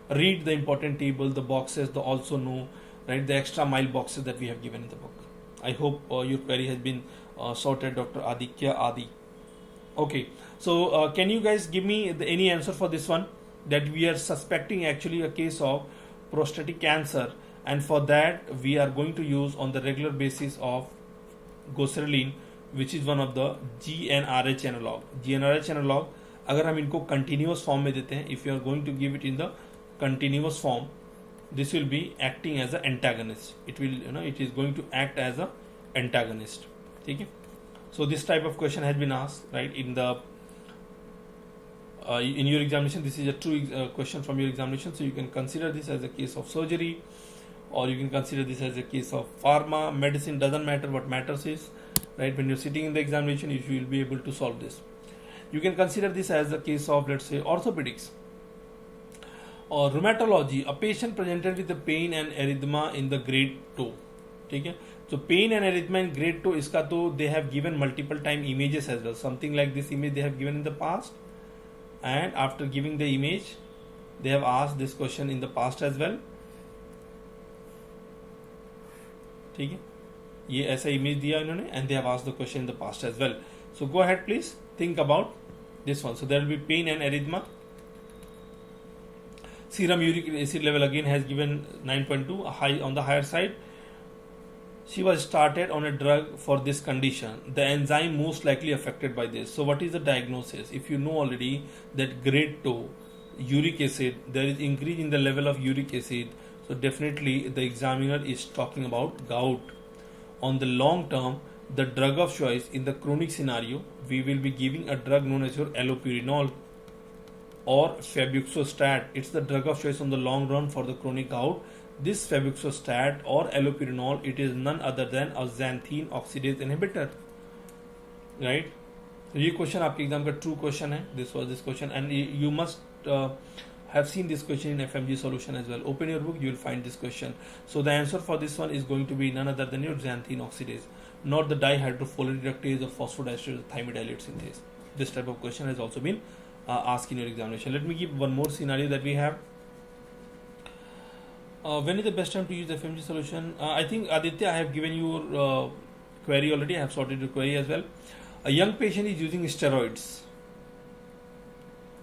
Read the important table, the boxes, the also know, right? The extra mile boxes that we have given in the book. I hope your query has been sorted, Dr. Aditya Adi. Okay, so can you guys give me any answer for this one? That we are suspecting actually a case of prostatic cancer, and for that we are going to use on the regular basis of goserelin, which is one of the GnRH analog. GnRH analog, अगर हम इनको continuous form में देते हैं, if you are going to give it in the continuous form, this will be acting as an antagonist. It will, it is going to act as an antagonist. Okay? So this type of question has been asked, right, in the in your examination. This is a true question from your examination, so you can consider this as a case of surgery, or you can consider this as a case of pharma, medicine, doesn't matter. What matters is, right, when you're sitting in the examination, you will be able to solve this. You can consider this as a case of, let's say, orthopedics or rheumatology. A patient presented with the pain and erythema in the grade 2. ठीक है, so pain and erythema in grade 2, इसका तो they have given multiple time images as well. Something like this image they have given in the past, and after giving the image they have asked this question in the past as well. ठीक है, ये ऐसा image दिया इन्होंने, and they have asked the question in the past as well. So go ahead, please think about this one. So there will be pain and erythema. Serum uric acid level again has given 9.2, high on the higher side. She was started on a drug for this condition. The enzyme most likely affected by this. So what is the diagnosis? If you know already that grade 2 uric acid, there is increase in the level of uric acid, so definitely the examiner is talking about gout. On the long term, the drug of choice in the chronic scenario, we will be giving a drug known as your allopurinol or febuxostat. It's the drug of choice on the long run for the chronic gout. This febuxostat or allopurinol, it is none other than a xanthine oxidase inhibitor, right? So ये question आपके exam का true question है. This was this question, and you must have seen this question in FMGE solution as well. Open your book, you will find this question. So the answer for this one is going to be none other than your xanthine oxidase, not the dihydrofolate reductase or phosphodiesterase thymidylate synthase. This type of question has also been asked in your examination. Let me give one more scenario that we have. When is the best time to use the FMGE solution? I think Aditya, I have given you your query already. I have sorted your query as well. A young patient is using steroids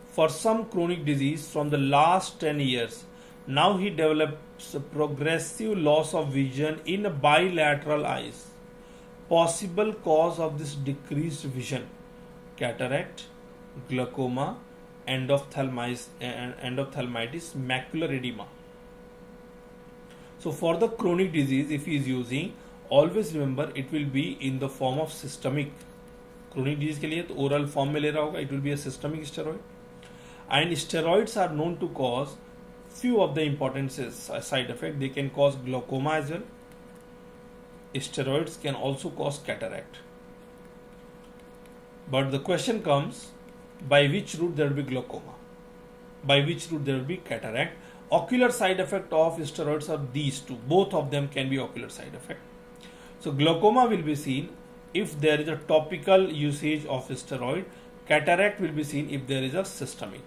for some chronic disease from the last 10 years. Now he develops a progressive loss of vision in bilateral eyes. Possible cause of this decreased vision: cataract, glaucoma, endophthalmitis, macular edema. So for the chronic disease, if he is using, always remember it will be in the form of systemic. Chronic disease के लिए तो oral form में ले रहा होगा, it will be a systemic steroid. And steroids are known to cause few of the important side effects. They can cause glaucoma as well. Steroids can also cause cataract. But the question comes, by which route there will be glaucoma? By which route there will be cataract? Ocular side effect of steroids are these two. Both of them can be ocular side effect. So glaucoma will be seen if there is a topical usage of steroid. Cataract will be seen if there is a systemic.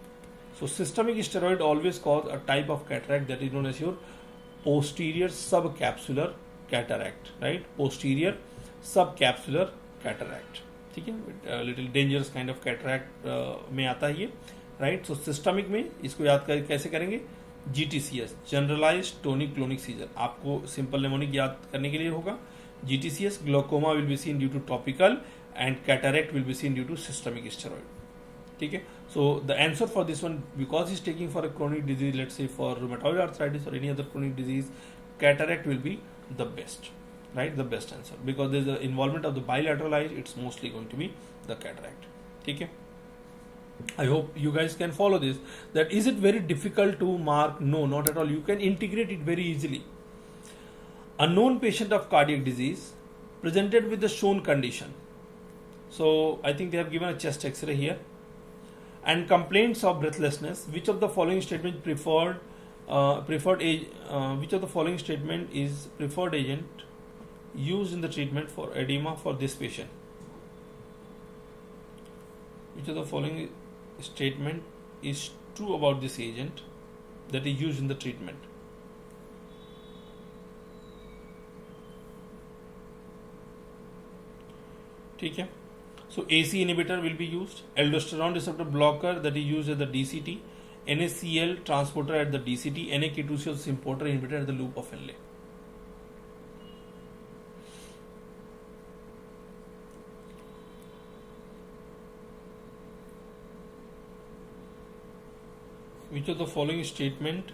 So systemic steroid always cause a type of cataract that is known as your posterior subcapsular cataract, right? Posterior subcapsular cataract. ठीक है, little dangerous kind of cataract में आता है ये, right? So systemic में इसको याद कर कैसे करेंगे? GTCS, generalized tonic clonic seizure. आपको simple mnemonic याद करने के लिए होगा. GTCS, glaucoma will be seen due to topical, and cataract will be seen due to systemic steroid. ठीक है, so the answer for this one, because he's taking for a chronic disease, let's say for rheumatoid arthritis or any other chronic disease, cataract will be the best, right? The best answer, because there's the involvement of the bilateral eye, it's mostly going to be the cataract. ठीक है, I hope you guys can follow this. That is it very difficult to mark? No, not at all. You can integrate it very easily. A known patient of cardiac disease presented with the shown condition. So I think they have given a chest X-ray here. And complaints of breathlessness. Which of the following statement which of the following statement is preferred agent used in the treatment for edema for this patient? Which of the following statement is true about this agent that is used in the treatment? ठीक है, so AC inhibitor will be used, aldosterone receptor blocker that is used at the DCT, NaCl transporter at the DCT, NaK2Cl importer inhibitor at the loop of Henle. Which of the following statement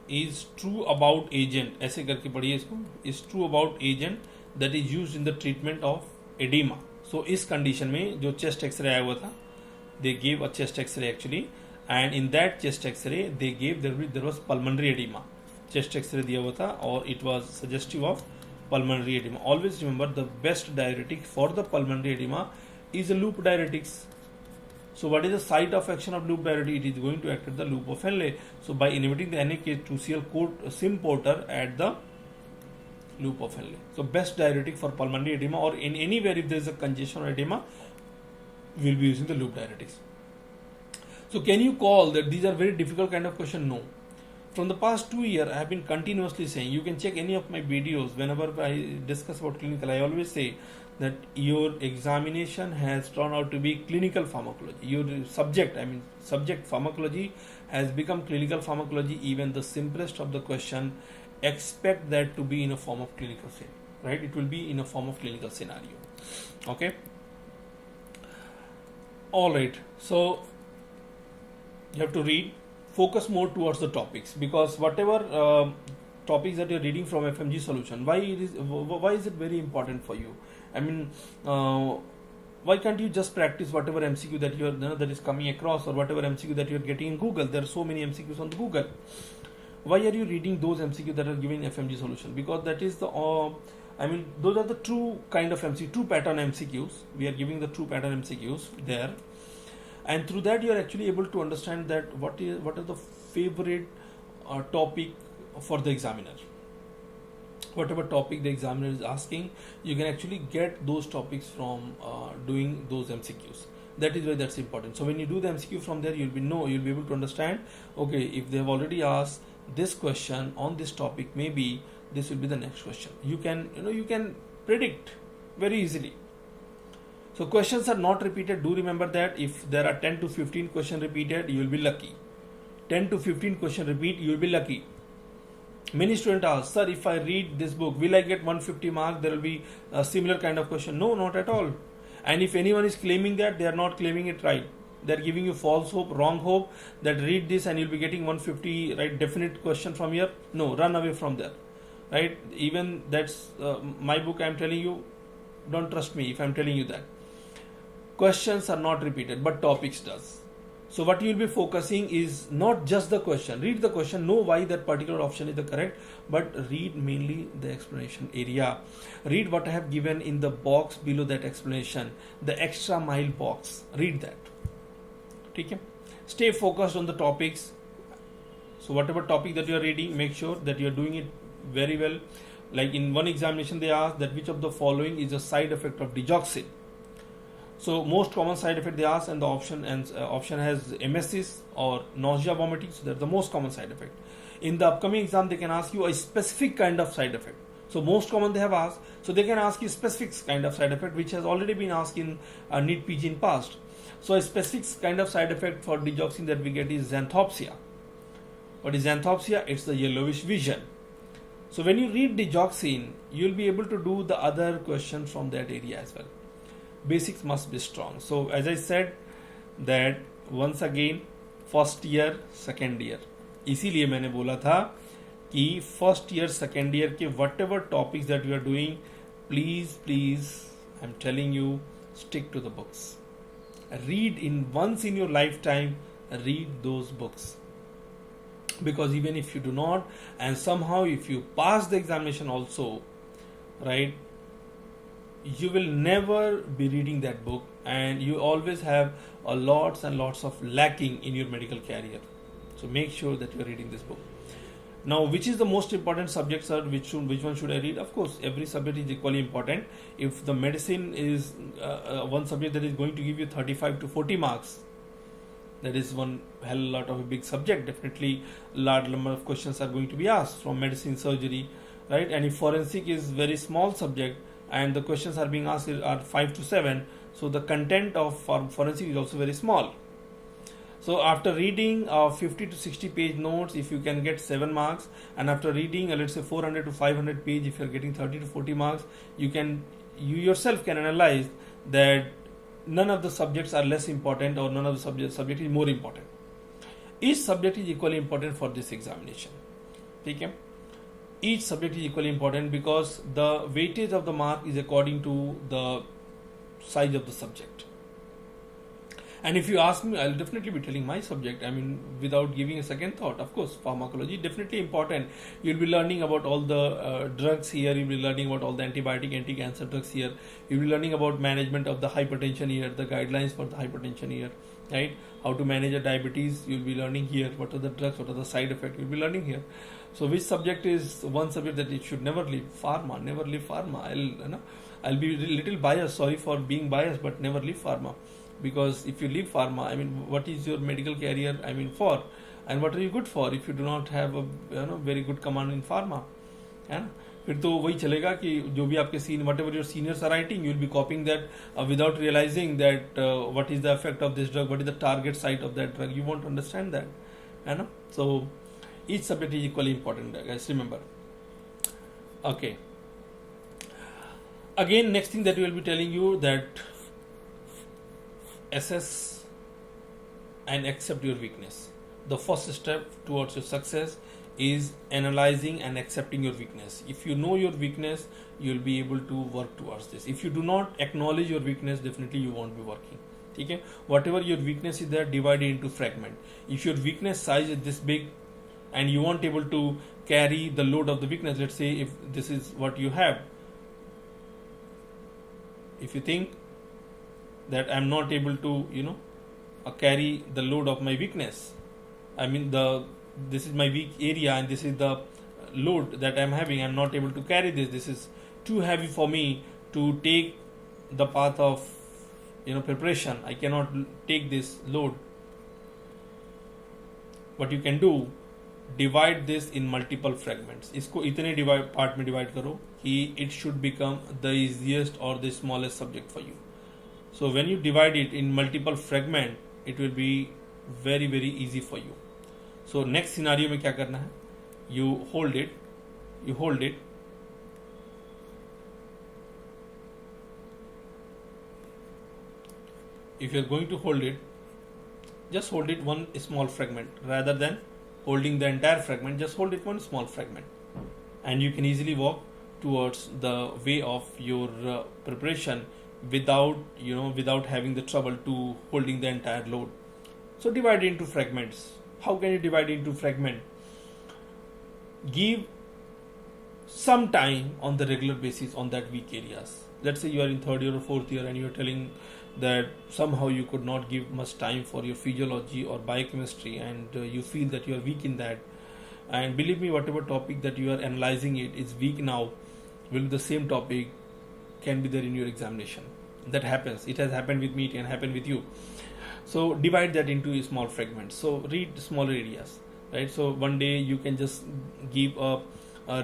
is true about agent? ऐसे करके पढ़िए इसको. Is true about agent that is used in the treatment of edema. So इस condition में जो chest x ray आया हुआ था, they gave a chest X-ray actually, and in that chest X-ray they gave there was pulmonary edema. Chest X-ray दिया हुआ था और it was suggestive of pulmonary edema. Always remember the best diuretic for the pulmonary edema is a loop diuretics. So what is the site of action of loop diuretic? It is going to act at the loop of Henle. So by inhibiting the NaK2Cl symporter at the loop of Henle. So best diuretic for pulmonary edema, or in anywhere if there is a congestion or edema, we will be using the loop diuretics. So can you call that these are very difficult kind of question? No. From the past 2 years, I have been continuously saying, you can check any of my videos, whenever I discuss about clinical, I always say that your examination has turned out to be clinical pharmacology. Your subject pharmacology has become clinical pharmacology. Even the simplest of the question, expect that to be in a form of clinical scenario, right? It will be in a form of clinical scenario. Okay. All right. So you have to read. Focus more towards the topics, because whatever topics that you're reading from FMG solution, why is it very important for you? Why can't you just practice whatever MCQ that that is coming across, or whatever MCQ that you're getting in Google? There are so many MCQs on the Google. Why are you reading those MCQ that are given in FMG solution? Because that is the those are the true kind of MCQ, true pattern MCQs. We are giving the true pattern MCQs there. And through that you are actually able to understand that what is the favorite topic for the examiner. Whatever topic the examiner is asking, you can actually get those topics from doing those MCQs. That is why that's important. So when you do the MCQ from there, you'll be able to understand, okay, if they have already asked this question on this topic, maybe this will be the next question. You can predict very easily. So questions are not repeated. Do remember that if there are 10 to 15 questions repeated, you will be lucky. 10 to 15 questions repeat, you will be lucky. Many students ask, sir, if I read this book, will I get 150 marks? There will be a similar kind of question. No, not at all. And if anyone is claiming that, they are not claiming it right. They are giving you false hope, wrong hope, that read this and you'll be getting 150 right definite question from here. No, run away from there. Right? Even that's my book, I am telling you, don't trust me if I am telling you that. Questions are not repeated, but topics does. So what you will be focusing is not just the question. Read the question, know why that particular option is the correct, but read mainly the explanation area. Read what I have given in the box below that explanation, the extra mile box. Read that. Okay? Stay focused on the topics. So whatever topic that you are reading, make sure that you are doing it very well. Like in one examination, they asked that which of the following is a side effect of digoxin. So most common side effect they ask, and the option has emesis or nausea, vomiting. So that's the most common side effect. In the upcoming exam, they can ask you a specific kind of side effect. So most common they have asked. So they can ask you specific kind of side effect, which has already been asked in NEET PG in past. So a specific kind of side effect for digoxin that we get is xanthopsia. What is xanthopsia? It's the yellowish vision. So when you read digoxin, you'll be able to do the other question from that area as well. Basics must be strong. So as I said that once again, first year, second year. इसीलिए मैंने बोला था कि first year, second year के whatever topics that you are doing, please, I'm telling you, stick to the books. Read once in your lifetime, read those books. Because even if you do not, and somehow if you pass the examination also, right, you will never be reading that book, and you always have a lots and lots of lacking in your medical career. So make sure that you are reading this book. Now, which is the most important subject, sir? Which one should I read? Of course, every subject is equally important. If the medicine is one subject that is going to give you 35 to 40 marks, that is one hell lot of a big subject. Definitely, large number of questions are going to be asked from medicine, surgery, right? And if forensic is very small subject, and the questions are being asked are 5 to 7, so the content of forensic is also very small. So after reading 50 to 60 page notes, if you can get 7 marks, and after reading let's say 400 to 500 page, if you are getting 30 to 40 marks, you yourself can analyze that none of the subjects are less important, or none of the subject is more important. Each subject is equally important for this examination. Okay? Each subject is equally important because the weightage of the mark is according to the size of the subject. And if you ask me, I'll definitely be telling my subject. I mean, without giving a second thought. Of course, pharmacology definitely important. You'll be learning about all the drugs here. You'll be learning about all the antibiotic, anti-cancer drugs here. You'll be learning about management of the hypertension here, the guidelines for the hypertension here, right? How to manage a diabetes. You'll be learning here. What are the drugs? What are the side effects? You'll be learning here. So, which subject is one subject that it should never leave? Pharma. Never leave pharma. I'll be a little biased. Sorry for being biased, but never leave pharma. Because if you leave pharma, I mean, what is your medical career, I mean, for? And what are you good for if you do not have a very good command in pharma? है ना? फिर तो वही चलेगा कि जो भी आपके scene whatever your seniors are writing, you'll be copying that without realizing that what is the effect of this drug, what is the target site of that drug. You won't understand that. है ना? So each subject is equally important, guys. Remember. Okay. Again, next thing that we will be telling you that assess and accept your weakness. The first step towards your success is analyzing and accepting your weakness. If you know your weakness, you will be able to work towards this. If you do not acknowledge your weakness, definitely you won't be working. Okay? Whatever your weakness is there, divide it into fragment. If your weakness size is this big and you won't able to carry the load of the weakness, let's say if this is what you have, if you think that I'm not able to, carry the load of my weakness. I mean, this is my weak area and this is the load that I'm having. I'm not able to carry this. This is too heavy for me to take the path of, preparation. I cannot take this load. What you can do, divide this in multiple fragments. इसको इतने part में divide करो कि it should become the easiest or the smallest subject for you. So when you divide it in multiple fragment, it will be very, very easy for you. So next scenario में क्या करना है? You hold it. If you are going to hold it, just hold it one small fragment rather than holding the entire fragment. Just hold it one small fragment, and you can easily walk towards the way of your preparation without having the trouble to holding the entire load. So divide it into fragments. How can you divide it into fragment? Give some time on the regular basis on that weak areas. Let's say you are in third year or fourth year and you are telling that somehow you could not give much time for your physiology or biochemistry, and you feel that you are weak in that. And believe me, whatever topic that you are analyzing it is weak now, will be the same topic can be there in your examination. That happens. It has happened with me. It can happen with you. So divide that into small fragments. So read smaller areas, right? So one day you can just give a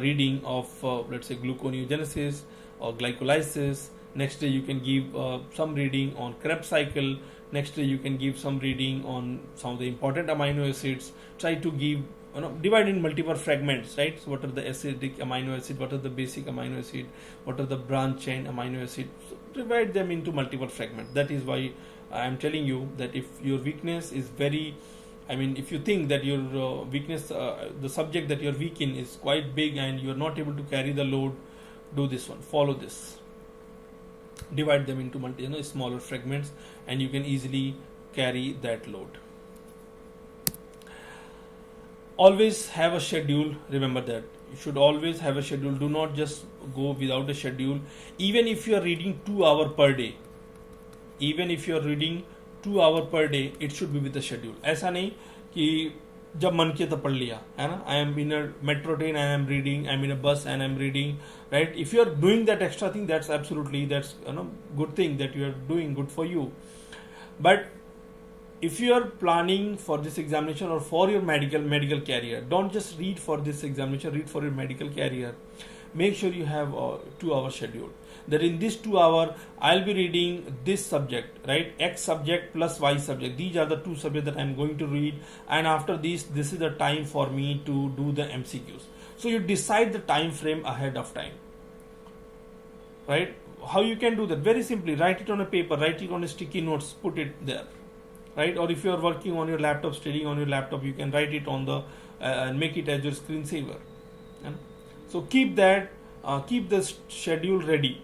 reading of let's say gluconeogenesis or glycolysis. Next day you can give some reading on Krebs cycle. Next day you can give some reading on some of the important amino acids. Try to give, divide in multiple fragments, right? So what are the acidic amino acid? What are the basic amino acid? What are the branch chain amino acid? So divide them into multiple fragments. That is why I am telling you that if your weakness is if you think that your weakness, the subject that you're weak in is quite big and you're not able to carry the load, do this one. Follow this. Divide them into smaller fragments, and you can easily carry that load. Always have a schedule. Remember that you should always have a schedule. Do not just go without a schedule. Even if you are reading 2 hours per day, it should be with a schedule. ऐसा नहीं कि जब मन किया तब पढ़ लिया, है ना? I am in a metro train and I am reading. I am in a bus and I am reading. Right? If you are doing that extra thing, that's good thing that you are doing, good for you. But if you are planning for this examination or for your medical career, don't just read for this examination. Read for your medical career. Make sure you have a 2-hour schedule. That in this 2 hour, I'll be reading this subject, right? X subject plus Y subject. These are the 2 subjects that I'm going to read. And after this is the time for me to do the MCQs. So you decide the time frame ahead of time, right? How you can do that? Very simply, write it on a paper, write it on a sticky notes, put it there, right? Or if you are working on your laptop, studying on your laptop, you can write it on the and make it as your screensaver. So keep the schedule ready.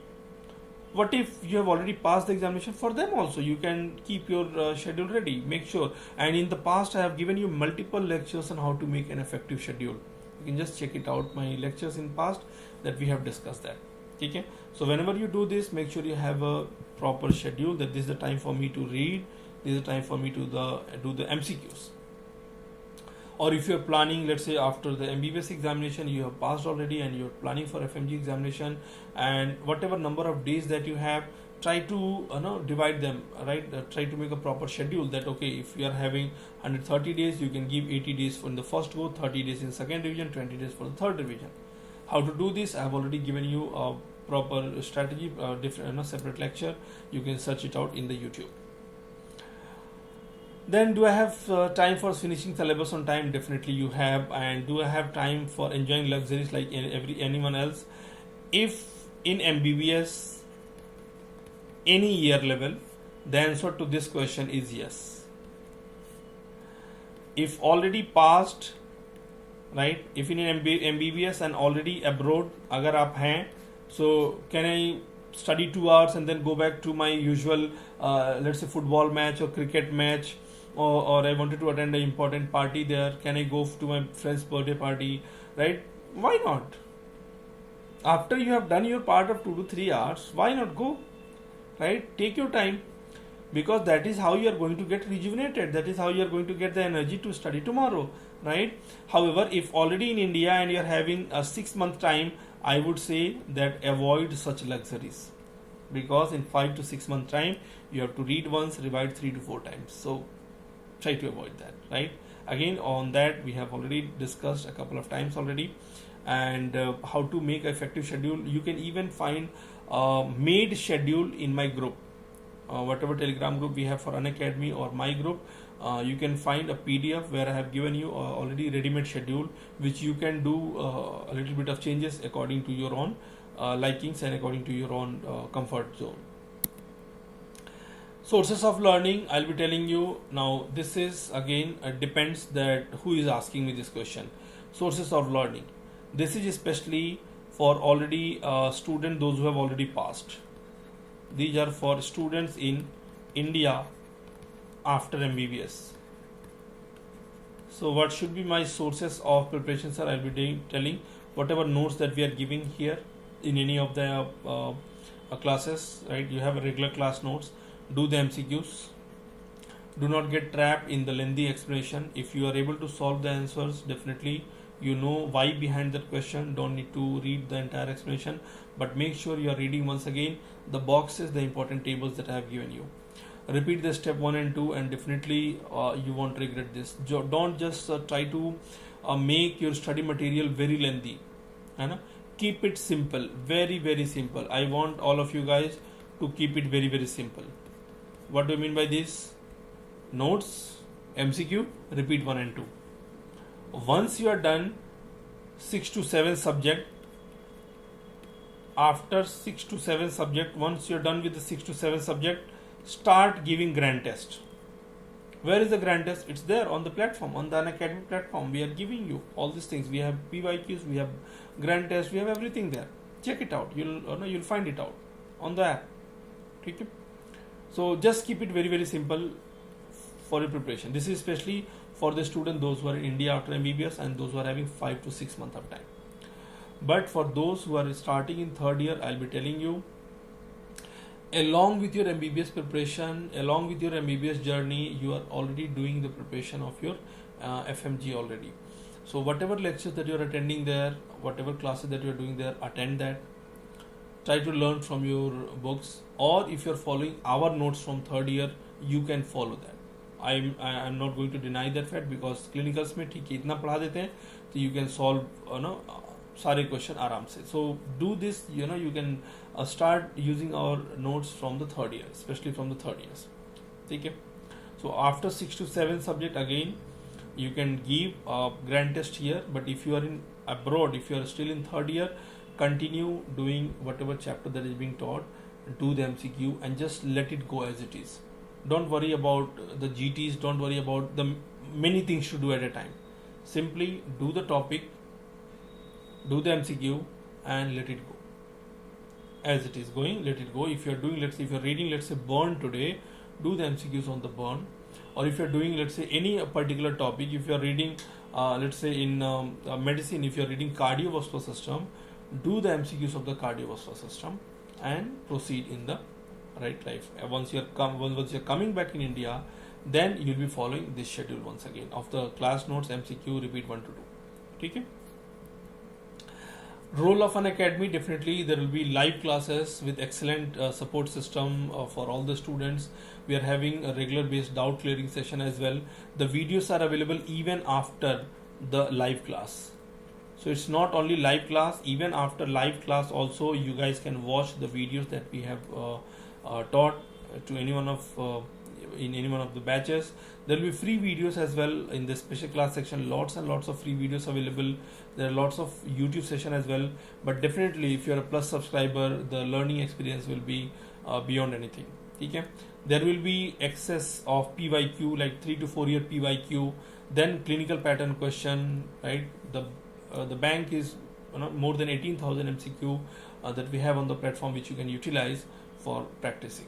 What if you have already passed the examination? For them also you can keep your schedule ready, make sure. And in the past I have given you multiple lectures on how to make an effective schedule. You can just check it out, my lectures in past, that we have discussed that. Okay, so whenever you do this, make sure you have a proper schedule, that this is the time for me to read, this is the time for me to do the MCQs. Or if you're planning, let's say after the MBBS examination you have passed already and you're planning for FMGE examination, and whatever number of days that you have, try to divide them, right? Try to make a proper schedule, that okay, if you are having 130 days, you can give 80 days for the first go, 30 days in second division, 20 days for the third division. How to do this, I have already given you a proper strategy, different separate lecture. You can search it out in the YouTube. Then do I have time for finishing syllabus on time? Definitely you have. And do I have time for enjoying luxuries like anyone else? If in MBBS any year level, the answer to this question is yes. If already passed, right, if in MBBS and already abroad, agar aap hain, so can I study 2 hours and then go back to my usual let's say football match or cricket match, or I wanted to attend an important party there, can I go to my friend's birthday party, right? Why not? After you have done your part of 2 to 3 hours, why not go, right? Take your time, because that is how you are going to get rejuvenated, that is how you are going to get the energy to study tomorrow, right? However, if already in India and you are having a 6-month time, I would say that avoid such luxuries, because in 5 to 6 month time you have to read once, revise 3 to 4 times. So try to avoid that, right? Again, on that we have already discussed a couple of times already. And how to make an effective schedule, you can even find made schedule in my group, whatever Telegram group we have for Unacademy or my group. You can find a PDF where I have given you already ready-made schedule, which you can do a little bit of changes according to your own likings and according to your own comfort zone. Sources of learning, I'll be telling you now. This is again depends that who is asking me this question. Sources of learning, this is especially for already students, those who have already passed. These are for students in India after MBBS. So what should be my sources of preparation, sir? I'll be telling whatever notes that we are giving here in any of the classes, right? You have a regular class notes. Do the MCQs. Do not get trapped in the lengthy explanation. If you are able to solve the answers, definitely you know why behind that question. Don't need to read the entire explanation, but make sure you are reading once again the boxes, the important tables that I have given you. Repeat the step 1 and 2, and definitely you won't regret this. Don't just try to make your study material very lengthy. Keep it simple, very very simple. I want all of you guys to keep it very very simple. What do you mean by this? Notes, MCQ, repeat 1 and 2. Once you are done 6 to 7 subject, after 6 to 7 subject, once you are done with the 6 to 7 subject, start giving grand test. Where is the grand test? It's there on the platform, on the Unacademy platform. We are giving you all these things. We have PYQs, we have grand test, we have everything there. Check it out. You'll find it out on the app. Okay? So just keep it very very simple for your preparation. This is especially for the student, those who are in India after MBBS and those who are having 5 to 6 months of time. But for those who are starting in third year, I'll be telling you, along with your MBBS preparation, along with your MBBS journey, you are already doing the preparation of your FMG already. So whatever lectures that you are attending there, whatever classes that you are doing there, attend that. Try to learn from your books, or if you are following our notes from third year, you can follow that. I'm not going to deny that fact, because clinicals में ठीक है इतना पढ़ा देते हैं तो you can solve सारे question आराम से. So do this, you can start using our notes from the third year, especially from the third years. ठीक है. So after 6 to 7 subject, again you can give a grand test here, but if you are in abroad, if you are still in third year, continue doing whatever chapter that is being taught, do the MCQ and just let it go as it is. Don't worry about the GTs, don't worry about the many things to do at a time. Simply do the topic, do the MCQ and let it go. as it is going, let it go. If you're doing, let's say if you're reading, let's say burn today, do the MCQs on the burn. Or if you're doing, let's say any particular topic, if you're reading let's say in medicine, if you're reading cardiovascular system, do the MCQs of the cardiovascular system and proceed in the right life. Once you're coming back in India, then you'll be following this schedule once again of the class notes, MCQ, repeat 1 to 2. Okay. Role of Unacademy, definitely there will be live classes with excellent support system for all the students. We are having a regular based doubt clearing session as well. The videos are available even after the live class. So it's not only live class, even after live class also you guys can watch the videos that we have taught to anyone of in any one of the batches. There will be free videos as well in the special class section. Lots and lots of free videos available. There are lots of YouTube session as well. But definitely, if you are a plus subscriber, the learning experience will be beyond anything. Okay? There will be excess of PYQ, like 3 to 4 year PYQ. Then clinical pattern question. Right? The bank is more than 18,000 MCQ that we have on the platform, which you can utilize for practicing.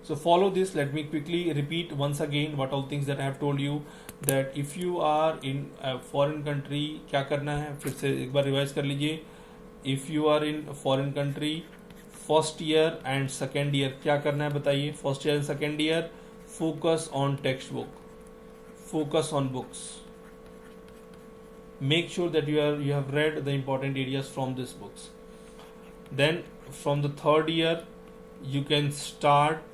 So follow this. Let me quickly repeat once again what all things that I have told you, that if you are in a foreign country, क्या करना है, फिर से एक बार revise कर लीजिए. If you are in a foreign country, first year and second year क्या करना है बताइए. First year and second year, focus on textbook, focus on books. Make sure that you have read the important areas from these books. Then from the third year, you can start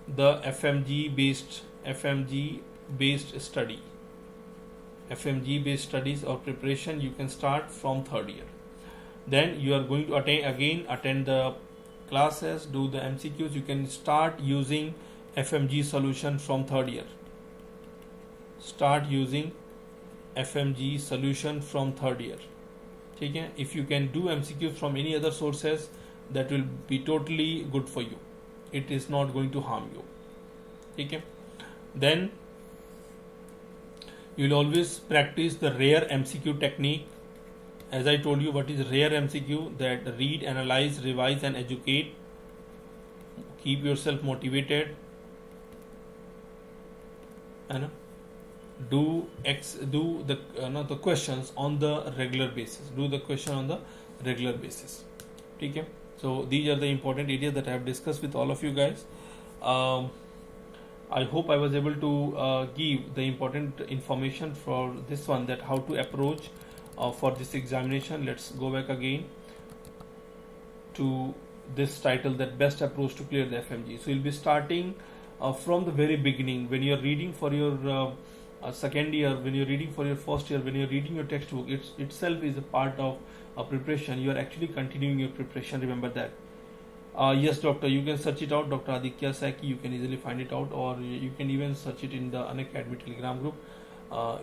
the FMGE based study. FMGE based studies or preparation you can start from third year. Then you are going to attend the classes, do the MCQs. You can start using FMGE solution from third year. Start using FMGE solution from third year. Okay? If you can do MCQs from any other sources, that will be totally good for you. It is not going to harm you. Okay? Then you will always practice the rare MCQ technique. As I told you, what is rare MCQ? That read, analyze, revise and educate. Keep yourself motivated and do the questions on the regular basis. Do the question on the regular basis. Okay? So these are the important areas that I have discussed with all of you guys. I hope I was able to give the important information for this one, that how to approach for this examination. Let's go back again to this title, that best approach to clear the FMGE. So you'll be starting from the very beginning when you're reading for your second year, when you're reading for your first year, when you're reading your textbook. Itself is a part of preparation. You are actually continuing your preparation. Remember that. Yes, doctor, you can search it out. Dr. Aditya Saki, you can easily find it out, or you can even search it in the Unacademy Telegram group.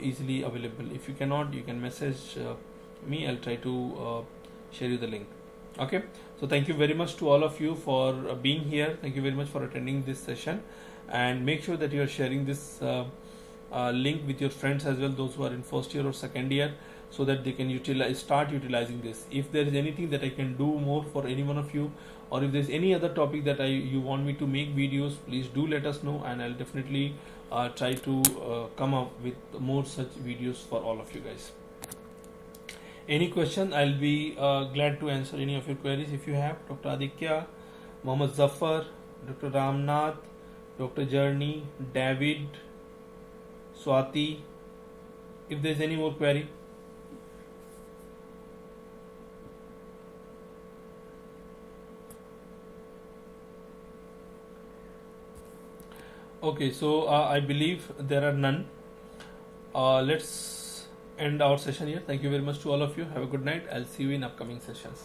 Easily available. If you cannot, you can message me. I'll try to share you the link. Okay. So thank you very much to all of you for being here. Thank you very much for attending this session, and make sure that you are sharing this link with your friends as well, those who are in first year or second year, so that they can start utilizing this. If there is anything that I can do more for any one of you, or if there is any other topic that you want me to make videos, please do let us know, and I'll definitely try to come up with more such videos for all of you guys. Any question, I'll be glad to answer any of your queries if you have. Dr. Aditya, Mohammad Zafar, Dr. Ramnath, Dr. Journey, David, Swati. If there's any more query. Okay, so I believe there are none. Let's end our session here. Thank you very much to all of you. Have a good night. I'll see you in upcoming sessions.